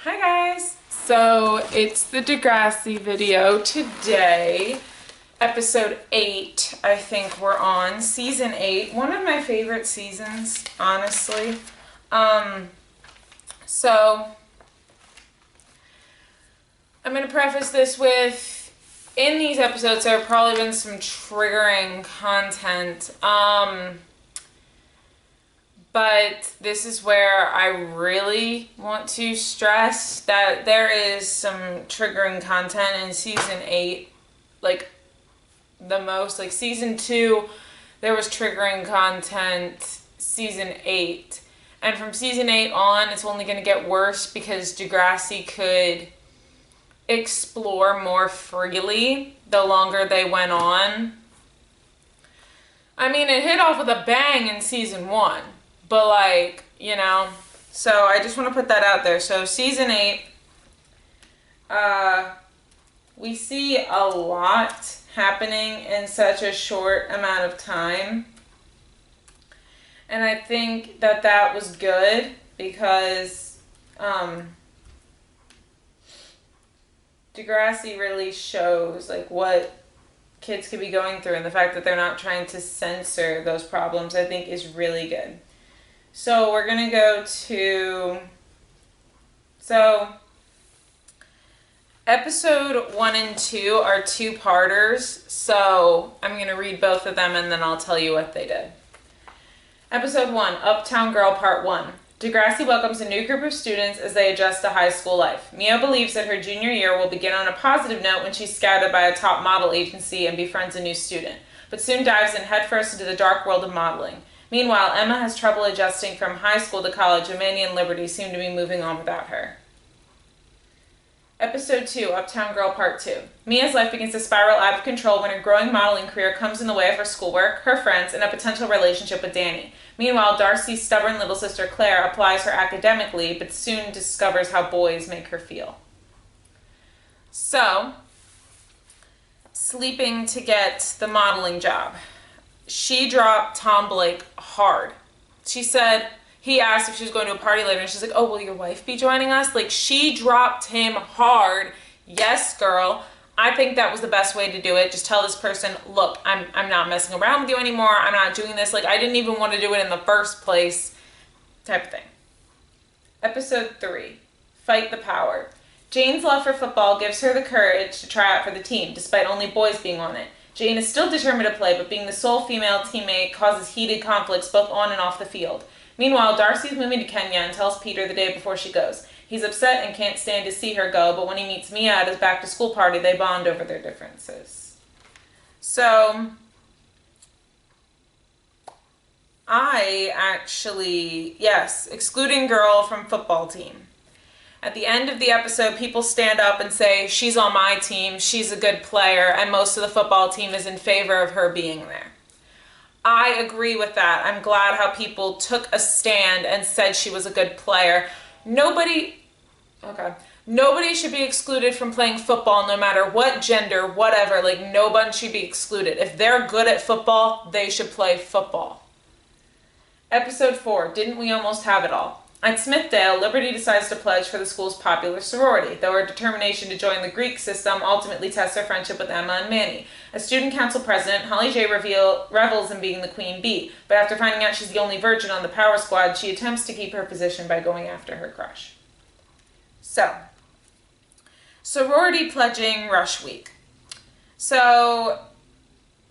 Hi guys! So it's the Degrassi video today, episode 8 I think we're on, season 8, one of my favorite seasons, honestly. So I'm going to preface this with, in these episodes there have probably been some triggering content, but this is where I really want to stress that there is some triggering content in season 8, like the most. Like season 2, there was triggering content, season 8. And from season 8 on, it's only going to get worse because Degrassi could explore more freely the longer they went on. I mean, it hit off with a bang in season 1. But like, you know, so I just want to put that out there. So season 8, we see a lot happening in such a short amount of time. And I think that that was good because Degrassi really shows like what kids could be going through, and the fact that they're not trying to censor those problems I think is really good. So we're going to go to, episode 1 and 2 are two-parters, so I'm going to read both of them and then I'll tell you what they did. Episode 1, Uptown Girl Part 1. Degrassi welcomes a new group of students as they adjust to high school life. Mia believes that her junior year will begin on a positive note when she's scouted by a top model agency and befriends a new student, but soon dives in headfirst into the dark world of modeling. Meanwhile, Emma has trouble adjusting from high school to college, and Manny and Liberty seem to be moving on without her. Episode 2, Uptown Girl Part 2. Mia's life begins to spiral out of control when her growing modeling career comes in the way of her schoolwork, her friends, and a potential relationship with Danny. Meanwhile, Darcy's stubborn little sister Claire applies her academically, but soon discovers how boys make her feel. So, sleeping to get the modeling job. She dropped Tom Blake hard. She said, he asked if she was going to a party later, and she's like, oh, will your wife be joining us? Like, she dropped him hard. Yes, girl. I think that was the best way to do it. Just tell this person, look, I'm not messing around with you anymore. I'm not doing this. Like, I didn't even want to do it in the first place. Type of thing. Episode 3, Fight the Power. Jane's love for football gives her the courage to try out for the team, despite only boys being on it. Jane is still determined to play, but being the sole female teammate causes heated conflicts both on and off the field. Meanwhile, Darcy is moving to Kenya and tells Peter the day before she goes. He's upset and can't stand to see her go, but when he meets Mia at his back-to-school party, they bond over their differences. So, I actually, yes, excluding girl from football team. At the end of the episode, people stand up and say, she's on my team, she's a good player, and most of the football team is in favor of her being there. I agree with that. I'm glad how people took a stand and said she was a good player. Nobody should be excluded from playing football no matter what gender, whatever. Like, no one should be excluded. If they're good at football, they should play football. Episode 4, Didn't We Almost Have It All? At Smithdale, Liberty decides to pledge for the school's popular sorority, though her determination to join the Greek system ultimately tests her friendship with Emma and Manny. As student council president, Holly J. revels in being the queen bee, but after finding out she's the only virgin on the power squad, she attempts to keep her position by going after her crush. So, sorority pledging rush week. So,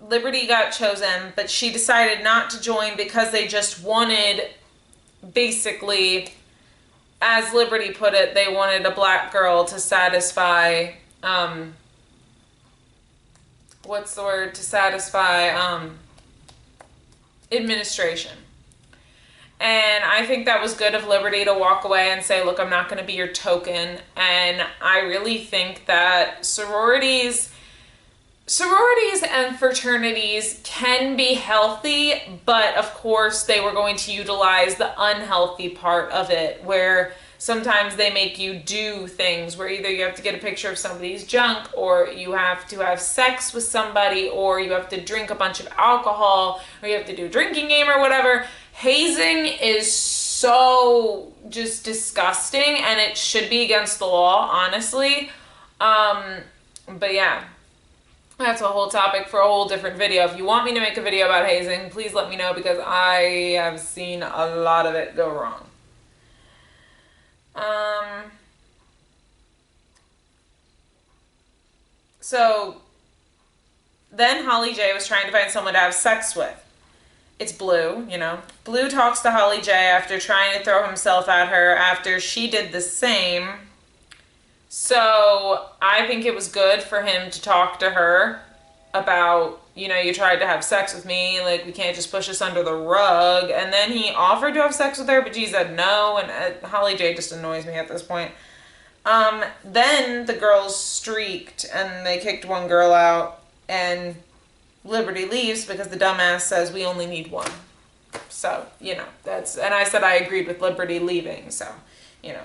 Liberty got chosen, but she decided not to join because they just wanted, basically, as Liberty put it, they wanted a black girl to satisfy, administration. And I think that was good of Liberty to walk away and say, look, I'm not going to be your token. And I really think that sororities and fraternities can be healthy, but of course they were going to utilize the unhealthy part of it, where sometimes they make you do things where either you have to get a picture of somebody's junk, or you have to have sex with somebody, or you have to drink a bunch of alcohol, or you have to do a drinking game or whatever. Hazing is so just disgusting, and it should be against the law, honestly. But yeah, that's a whole topic for a whole different video. If you want me to make a video about hazing, please let me know, because I have seen a lot of it go wrong. So then Holly J was trying to find someone to have sex with. It's Blue, you know. Blue talks to Holly J after trying to throw himself at her after she did the same. So I think it was good for him to talk to her about, you know, you tried to have sex with me, like, we can't just push this under the rug. And then he offered to have sex with her, but she said no, and Holly J just annoys me at this point. Then the girls streaked, and they kicked one girl out, and Liberty leaves because the dumbass says we only need one. So, you know, and I said I agreed with Liberty leaving, so, you know.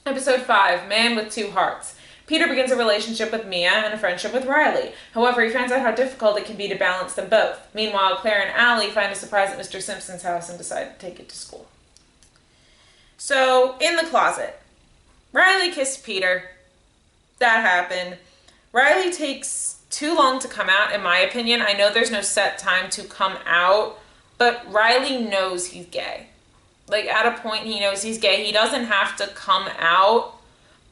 Episode 5, Man with Two Hearts. Peter begins a relationship with Mia and a friendship with Riley. However, he finds out how difficult it can be to balance them both. Meanwhile, Claire and Allie find a surprise at Mr. Simpson's house and decide to take it to school. So, in the closet, Riley kissed Peter. That happened. Riley takes too long to come out, in my opinion. I know there's no set time to come out, but Riley knows he's gay. Like, at a point, he knows he's gay. He doesn't have to come out,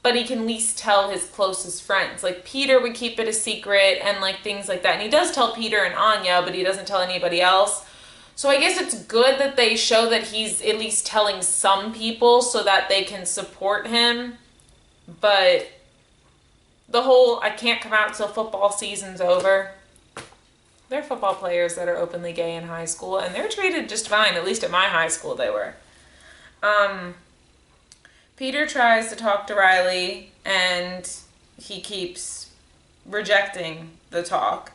but he can at least tell his closest friends. Like, Peter would keep it a secret and, like, things like that. And he does tell Peter and Anya, but he doesn't tell anybody else. So I guess it's good that they show that he's at least telling some people so that they can support him. But the whole, I can't come out until football season's over. There are football players that are openly gay in high school, and they're treated just fine. At least at my high school they were. Peter tries to talk to Riley, and he keeps rejecting the talk.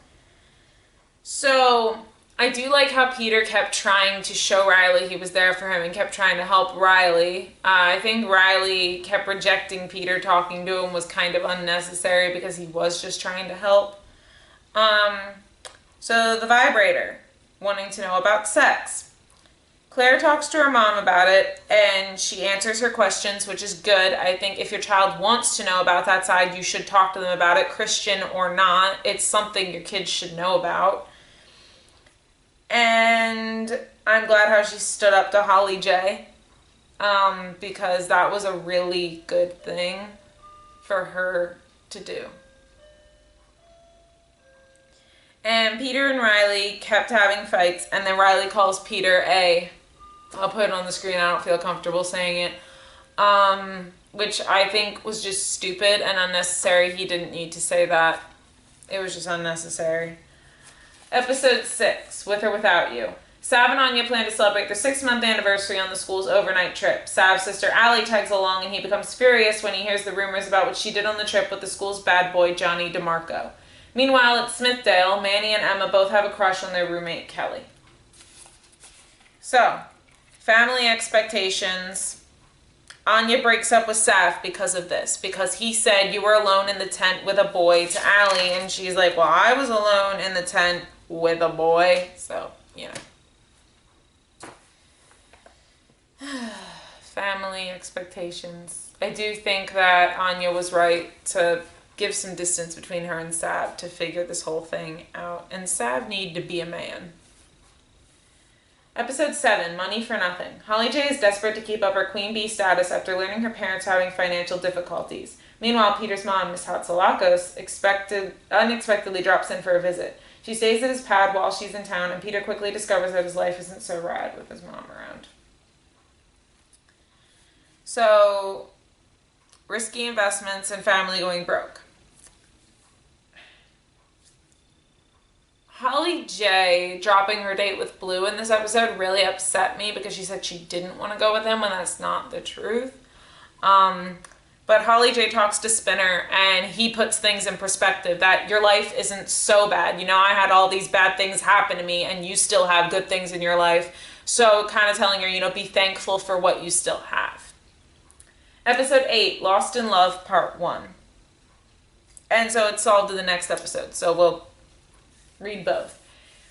So I do like how Peter kept trying to show Riley he was there for him and kept trying to help Riley. I think Riley kept rejecting Peter talking to him was kind of unnecessary because he was just trying to help. So the vibrator, wanting to know about sex. Claire talks to her mom about it, and she answers her questions, which is good. I think if your child wants to know about that side, you should talk to them about it, Christian or not. It's something your kids should know about. And I'm glad how she stood up to Holly J, because that was a really good thing for her to do. And Peter and Riley kept having fights, and then Riley calls Peter I'll put it on the screen, I don't feel comfortable saying it, which I think was just stupid and unnecessary. He didn't need to say that. It was just unnecessary. Episode 6, With or Without You. Sav and Anya plan to celebrate their 6-month anniversary on the school's overnight trip. Sav's sister Allie tags along, and he becomes furious when he hears the rumors about what she did on the trip with the school's bad boy, Johnny DeMarco. Meanwhile, at Smithdale, Manny and Emma both have a crush on their roommate, Kelly. So, family expectations. Anya breaks up with Sav because of this. Because he said, you were alone in the tent with a boy to Allie. And she's like, well, I was alone in the tent with a boy. So, you know. Family expectations. I do think that Anya was right to give some distance between her and Sav to figure this whole thing out. And Sav needed to be a man. Episode 7, Money for Nothing. Holly J is desperate to keep up her queen bee status after learning her parents are having financial difficulties. Meanwhile, Peter's mom, Miss Hatsalakos, unexpectedly drops in for a visit. She stays at his pad while she's in town, and Peter quickly discovers that his life isn't so rad with his mom around. So, risky investments and family going broke. Holly J dropping her date with Blue in this episode really upset me because she said she didn't want to go with him when that's not the truth. But Holly J talks to Spinner and he puts things in perspective that your life isn't so bad. You know, I had all these bad things happen to me and you still have good things in your life. So kind of telling her, you know, be thankful for what you still have. Episode 8, Lost in Love, Part 1. And so it's solved in the next episode. So we'll read both.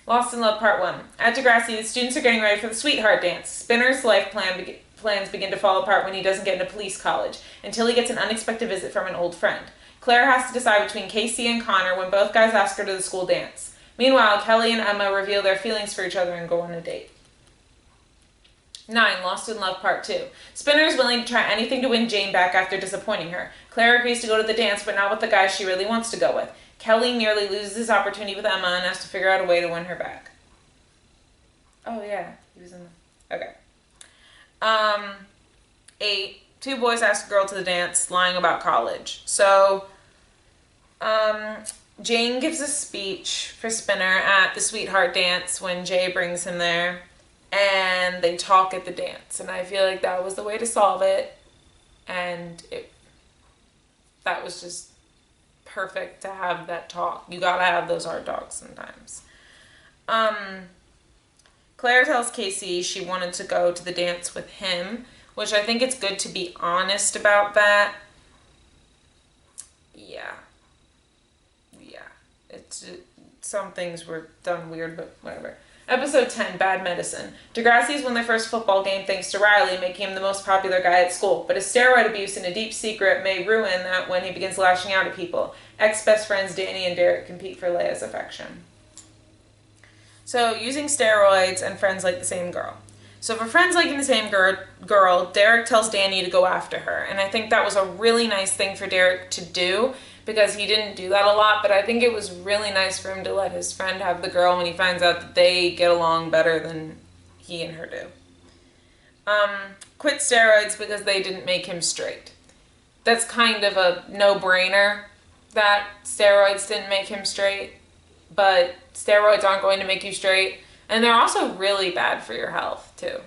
Lost in Love, Part 1. At Degrassi, the students are getting ready for the sweetheart dance. Spinner's life plan plans begin to fall apart when he doesn't get into police college, until he gets an unexpected visit from an old friend. Claire has to decide between Casey and Connor when both guys ask her to the school dance. Meanwhile, Kelly and Emma reveal their feelings for each other and go on a date. 9. Lost in Love Part 2. Spinner is willing to try anything to win Jane back after disappointing her. Claire agrees to go to the dance, but not with the guy she really wants to go with. Kelly nearly loses his opportunity with Emma and has to figure out a way to win her back. Oh, yeah. He was in the... Okay. 8. Two boys ask a girl to the dance, lying about college. So, Jane gives a speech for Spinner at the Sweetheart Dance when Jay brings him there. And they talk at the dance. And I feel like that was the way to solve it. And that was just perfect to have that talk. You gotta have those hard talks sometimes. Claire tells Casey she wanted to go to the dance with him, which I think it's good to be honest about that. Yeah. Some things were done weird, but whatever. Episode 10, Bad Medicine. Degrassi's won their first football game thanks to Riley, making him the most popular guy at school. But his steroid abuse in a deep secret may ruin that when he begins lashing out at people. Ex-best friends Danny and Derek compete for Leia's affection. So, using steroids and friends like the same girl. So for friends liking the same girl, Derek tells Danny to go after her. And I think that was a really nice thing for Derek to do, because he didn't do that a lot, but I think it was really nice for him to let his friend have the girl when he finds out that they get along better than he and her do. Quit steroids because they didn't make him straight. That's kind of a no-brainer that steroids didn't make him straight, but steroids aren't going to make you straight, and they're also really bad for your health, too.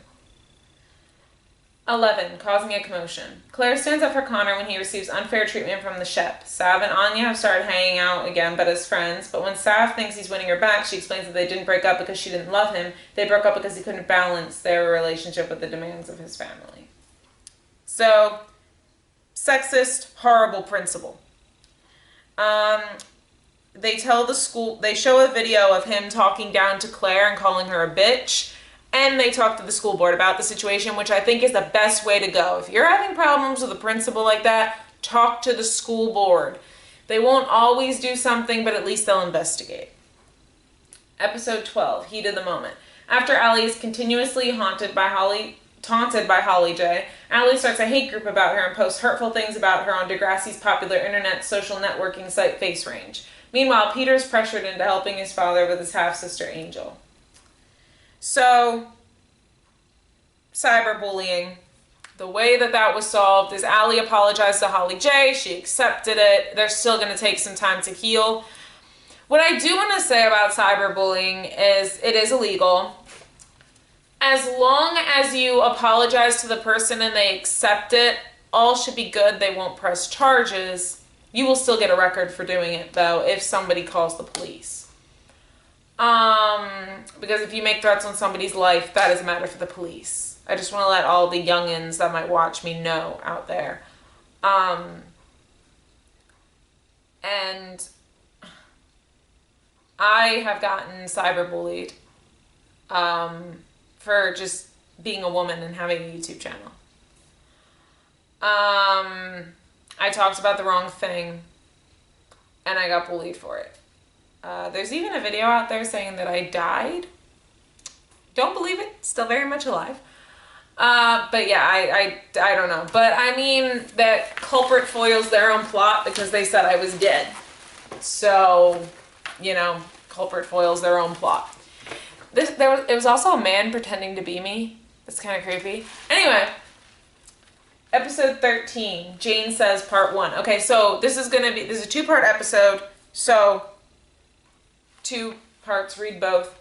11. Causing a commotion. Claire stands up for Connor when he receives unfair treatment from the Shep. Sav and Anya have started hanging out again, but as friends. But when Sav thinks he's winning her back, she explains that they didn't break up because she didn't love him. They broke up because he couldn't balance their relationship with the demands of his family. So, sexist, horrible principal. They show a video of him talking down to Claire and calling her a bitch. And they talk to the school board about the situation, which I think is the best way to go. If you're having problems with a principal like that, talk to the school board. They won't always do something, but at least they'll investigate. Episode 12, Heat of the Moment. After Allie is continuously taunted by Holly J, Allie starts a hate group about her and posts hurtful things about her on Degrassi's popular internet social networking site FaceRange. Meanwhile, Peter is pressured into helping his father with his half-sister Angel. So, cyberbullying. The way that was solved is Allie apologized to Holly J. She accepted it. They're still going to take some time to heal. What I do want to say about cyberbullying is it is illegal. As long as you apologize to the person and they accept it, all should be good. They won't press charges. You will still get a record for doing it, though, if somebody calls the police. Because if you make threats on somebody's life, that is a matter for the police. I just want to let all the youngins that might watch me know out there. And I have gotten cyberbullied, for just being a woman and having a YouTube channel. I talked about the wrong thing, and I got bullied for it. There's even a video out there saying that I died. Don't believe it. Still very much alive. But yeah, I don't know. But I mean that culprit foils their own plot because they said I was dead. So, culprit foils their own plot. It was also a man pretending to be me. That's kind of creepy. Anyway, episode 13, Jane Says Part 1. Okay, so this is a 2-part episode. So, 2 parts, read both.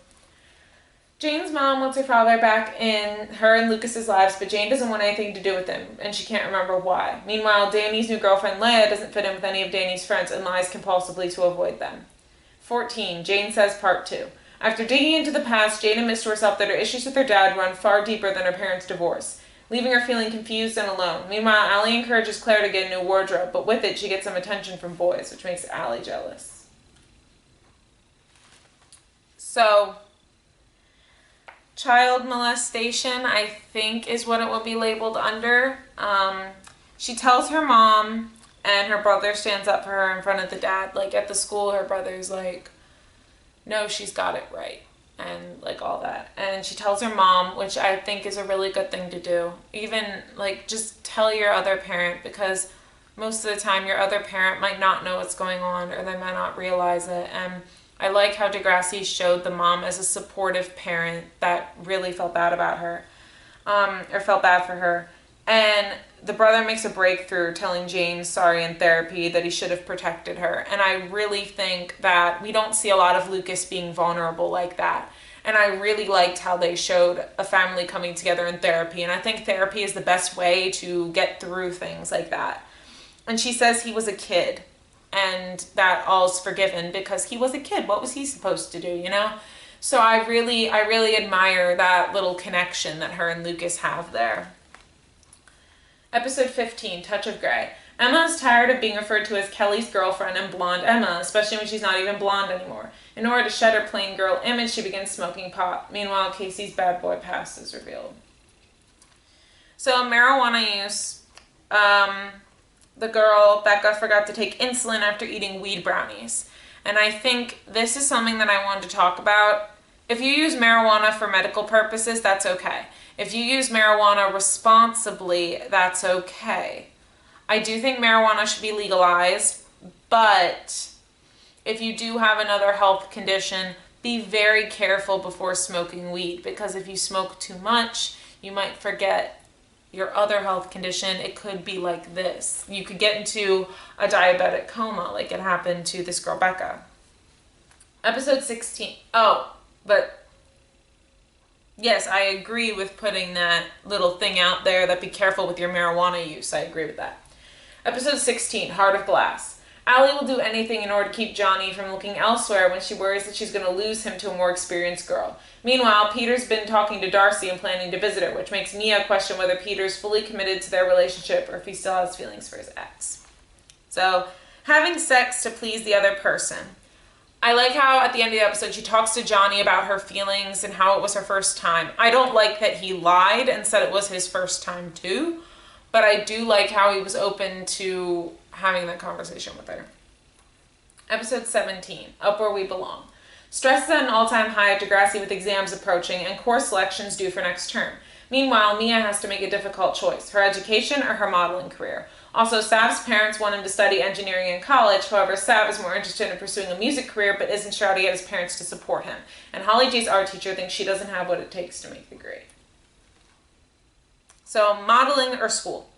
Jane's mom wants her father back in her and Lucas's lives, but Jane doesn't want anything to do with him, and she can't remember why. Meanwhile, Danny's new girlfriend, Leia, doesn't fit in with any of Danny's friends and lies compulsively to avoid them. 14, Jane Says Part 2. After digging into the past, Jane admits to herself that her issues with her dad run far deeper than her parents' divorce, leaving her feeling confused and alone. Meanwhile, Allie encourages Claire to get a new wardrobe, but with it, she gets some attention from boys, which makes Allie jealous. So, child molestation, I think, is what it will be labeled under. She tells her mom, and her brother stands up for her in front of the dad. Like, at the school, her brother's like, no, she's got it right, and like all that. And she tells her mom, which I think is a really good thing to do. Even like just tell your other parent, because most of the time your other parent might not know what's going on, or they might not realize it. And I like how Degrassi showed the mom as a supportive parent that really felt bad about her, or felt bad for her. And the brother makes a breakthrough telling James sorry in therapy, that he should have protected her. And I really think that we don't see a lot of Lucas being vulnerable like that. And I really liked how they showed a family coming together in therapy. And I think therapy is the best way to get through things like that. And she says he was a kid, and that all's forgiven because he was a kid. What was he supposed to do, you know? So I really admire that little connection that her and Lucas have there. Episode 15, Touch of Grey. Emma is tired of being referred to as Kelly's girlfriend and blonde Emma, especially when she's not even blonde anymore. In order to shed her plain girl image, she begins smoking pot. Meanwhile, Casey's bad boy past is revealed. So, marijuana use. The girl, Becca, forgot to take insulin after eating weed brownies. And I think this is something that I wanted to talk about. If you use marijuana for medical purposes, that's okay. If you use marijuana responsibly, that's okay. I do think marijuana should be legalized, but if you do have another health condition, be very careful before smoking weed, because if you smoke too much, you might forget your other health condition. It could be like this. You could get into a diabetic coma like it happened to this girl, Becca. Episode 16. Oh, but yes, I agree with putting that little thing out there that be careful with your marijuana use. I agree with that. Episode 16, Heart of Glass. Allie will do anything in order to keep Johnny from looking elsewhere when she worries that she's going to lose him to a more experienced girl. Meanwhile, Peter's been talking to Darcy and planning to visit her, which makes Mia question whether Peter's fully committed to their relationship or if he still has feelings for his ex. So, having sex to please the other person. I like how at the end of the episode she talks to Johnny about her feelings and how it was her first time. I don't like that he lied and said it was his first time too, but I do like how he was open to having that conversation with her. Episode 17, Up Where We Belong. Stress is at an all-time high at Degrassi with exams approaching and course selections due for next term. Meanwhile, Mia has to make a difficult choice, her education or her modeling career. Also, Sav's parents want him to study engineering in college. However, Sav is more interested in pursuing a music career but isn't sure how to get his parents to support him. And Holly J's art teacher thinks she doesn't have what it takes to make the grade. So, modeling or school.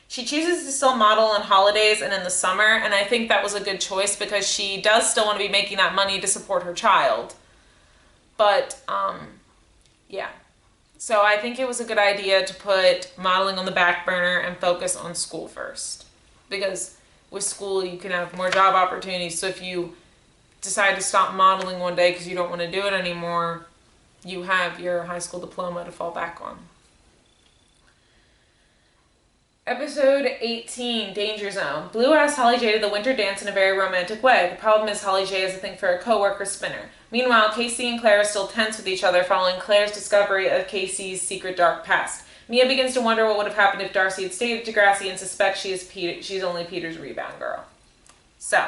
She chooses to still model on holidays and in the summer, and I think that was a good choice because she does still want to be making that money to support her child. But, yeah. So I think it was a good idea to put modeling on the back burner and focus on school first. Because with school, you can have more job opportunities. So if you decide to stop modeling one day because you don't want to do it anymore, you have your high school diploma to fall back on. Episode 18, Danger Zone. Blue asks Holly J to the winter dance in a very romantic way. The problem is Holly J has a thing for a co-worker Spinner. Meanwhile, Casey and Claire are still tense with each other following Claire's discovery of Casey's secret dark past. Mia begins to wonder what would have happened if Darcy had stayed at Degrassi and suspects she's only Peter's rebound girl. So,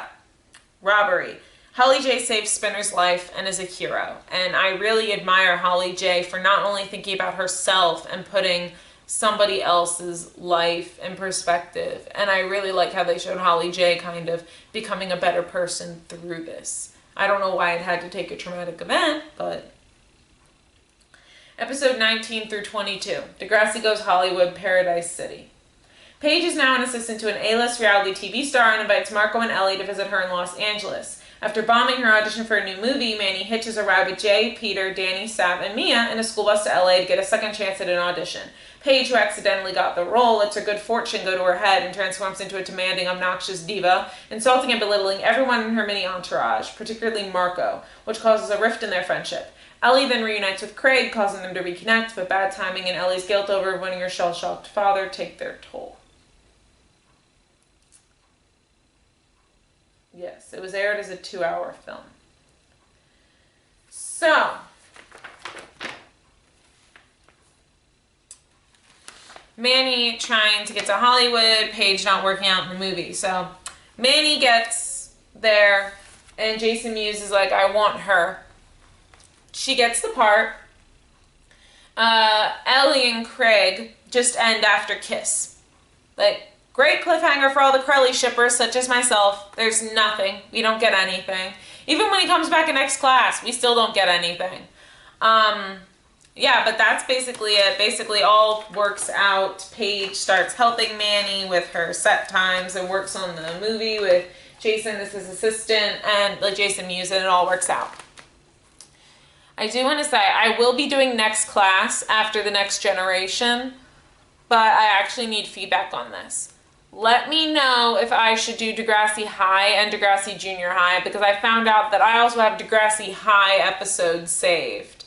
robbery. Holly J saves Spinner's life and is a hero. And I really admire Holly J for not only thinking about herself and putting somebody else's life in perspective. And I really like how they showed Holly J kind of becoming a better person through this. I don't know why it had to take a traumatic event, but... Episode 19 through 22. Degrassi Goes Hollywood, Paradise City. Paige is now an assistant to an A-list reality TV star and invites Marco and Ellie to visit her in Los Angeles. After bombing her audition for a new movie, Manny hitches a ride with Jay, Peter, Danny, Sav, and Mia in a school bus to LA to get a second chance at an audition. Paige, who accidentally got the role, lets her good fortune go to her head and transforms into a demanding, obnoxious diva, insulting and belittling everyone in her mini entourage, particularly Marco, which causes a rift in their friendship. Ellie then reunites with Craig, causing them to reconnect, but bad timing and Ellie's guilt over winning her shell-shocked father take their toll. Yes, it was aired as a 2-hour film. So, Manny trying to get to Hollywood, Paige not working out in the movie. So Manny gets there, and Jason Mewes is like, I want her. She gets the part. Ellie and Craig just end after kiss. Like, great cliffhanger for all the Crowley shippers, such as myself. There's nothing. We don't get anything. Even when he comes back in next class, we still don't get anything. Yeah, but that's basically it. Basically, all works out. Paige starts helping Manny with her set times and works on the movie with Jason as his assistant and like Jason Mewes, and it all works out. I do want to say I will be doing next class after the next generation, but I actually need feedback on this. Let me know if I should do Degrassi High and Degrassi Junior High, because I found out that I also have Degrassi High episodes saved.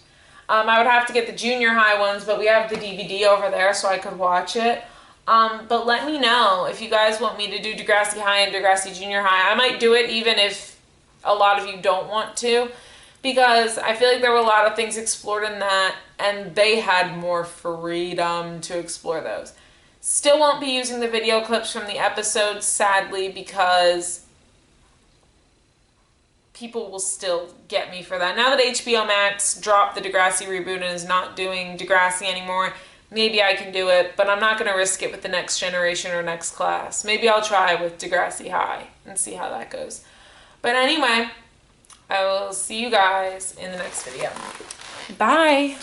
I would have to get the junior high ones, but we have the DVD over there so I could watch it. But let me know if you guys want me to do Degrassi High and Degrassi Junior High. I might do it even if a lot of you don't want to, because I feel like there were a lot of things explored in that, and they had more freedom to explore those. Still won't be using the video clips from the episodes, sadly, because people will still get me for that. Now that HBO Max dropped the Degrassi reboot and is not doing Degrassi anymore, maybe I can do it, but I'm not going to risk it with the next generation or next class. Maybe I'll try with Degrassi High and see how that goes. But anyway, I will see you guys in the next video. Bye!